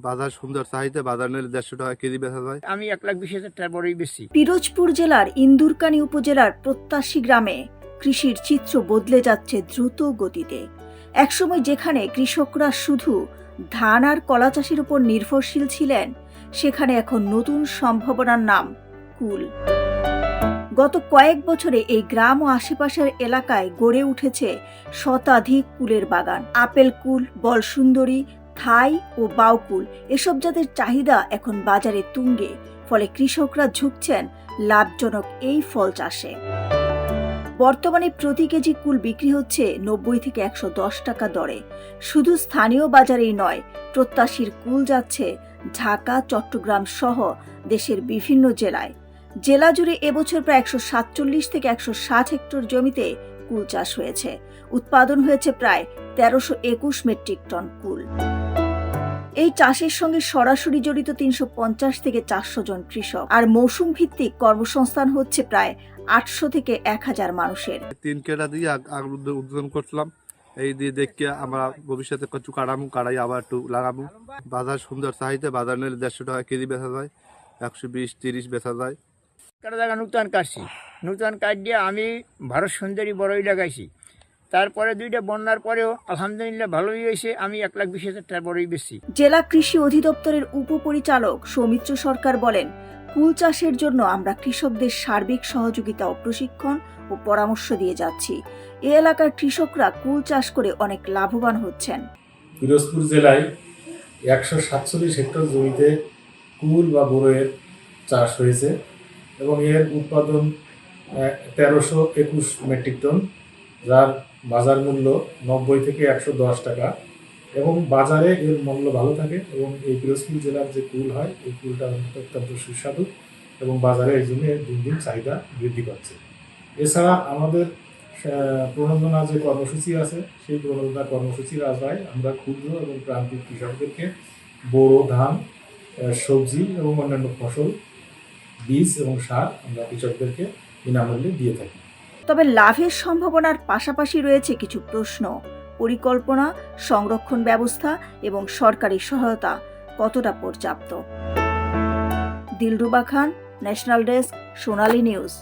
বাজার সুন্দর চাহিদা, বাজার নিলে 150 টাকা কেজি বেচা যায়। আমি 1,20,000 টাকা বড়ই বেশি। পিরোজপুর জেলার ইন্দুরকানী উপজেলার প্রত্যাশী গ্রামে কৃষির চিত্র বদলে যাচ্ছে দ্রুত গতিতে। একসময় যেখানে কৃষকরা শুধু ধান আর কলা চাষের উপর নির্ভরশীল ছিলেন, সেখানে এখন নতুন সম্ভাবনার নাম কুল। গত কয়েক বছরে এই গ্রাম ও আশেপাশের এলাকায় গড়ে উঠেছে শতাধিক কুলের বাগান। আপেল কুল, বলসুন্দরী, থাই ও বাউকুল এসব জাতের চাহিদা এখন বাজারে তুঙ্গে, ফলে কৃষকরা ঝুঁকছেন লাভজনক এই ফল চাষে। বর্তমানে প্রতি কেজি কুল বিক্রি হচ্ছে 90 থেকে 110 টাকা দরে। শুধু স্থানীয় বাজারেই নয়, প্রত্যাশীর কুল যাচ্ছে ঢাকা, চট্টগ্রাম সহ দেশের বিভিন্ন জেলায়। জেলা জুড়ে এবছর প্রায় 147 থেকে 160 হেক্টর জমিতে কুল চাষ হয়েছে। উৎপাদন হয়েছে প্রায় 1321 মেট্রিক টন কুল। এই চাষের সঙ্গে সরাসরি জড়িত 350 থেকে 400 জন কৃষক, আর মৌসুম ভিত্তিক কর্মসংস্থান হচ্ছে প্রায় 800 থেকে 1000 মানুষের। 3 কেটা দিয়ে উদ্বোধন করছিলাম, এই দিয়ে দেখে আমরা ভবিষ্যতে কিছু কাড়াই আবার একটু লাগাবো। বাজার সুন্দর চাহিদা, বাজার নিলে 150 টাকা কেজি বেচা যায়, 120-30 বেচা যায়। কাটা জায়গা নূতন কাটছি, নূতন কাট দিয়ে আমি ভারত সুন্দরী বড়ই লাগাইছি। তারপরে 2টা বন্যার পরেও আলহামদুলিল্লাহ ভালোই হয়েছে। আমি 1,20,000 টাকা বড়ই বেশি। জেলা কৃষি অধিদপ্তরের উপপরিচালক সৌমিত্র সরকার বলেন, কুল চাষের জন্য আমরা কৃষকদের সার্বিক সহযোগিতা ও প্রশিক্ষণ ও পরামর্শ দিয়ে যাচ্ছি। এ এলাকার কৃষকরা কুল চাষ করে অনেক লাভবান হচ্ছেন। পিরোজপুর জেলায় 147 হেক্টর জমিতে কুল বা বড়ইয়ের চাষ হয়েছে এবং এর উৎপাদন 1321 মেট্রিক টন, যার বাজার মূল্য 90 থেকে 110 টাকা এবং বাজারে এর মূল্য ভালো থাকে। এবং এই পিরোজপুর জেলার যে কুল হয়, এই কুলটা অত্যন্ত সুস্বাদু এবং বাজারে এই জন্য দিন দিন চাহিদা বৃদ্ধি পাচ্ছে। এছাড়া আমাদের প্রণোদনা যে কর্মসূচি আছে, সেই প্রণোদনা কর্মসূচির আওতায় আমরা ক্ষুদ্র এবং প্রান্তিক কৃষকদেরকে বোরো ধান, সবজি এবং অন্যান্য ফসল, বীজ এবং সার আমরা কৃষকদেরকে বিনামূল্যে দিয়ে থাকি। তবে লাভের সম্ভাবনার পাশাপাশি রয়েছে কিছু প্রশ্ন। পরিকল্পনা, সংরক্ষণ ব্যবস্থা এবং সরকারি সহায়তা কতটা পর্যাপ্ত? দিলরুবা খান, ন্যাশনাল ডেস্ক, সোনালী নিউজ।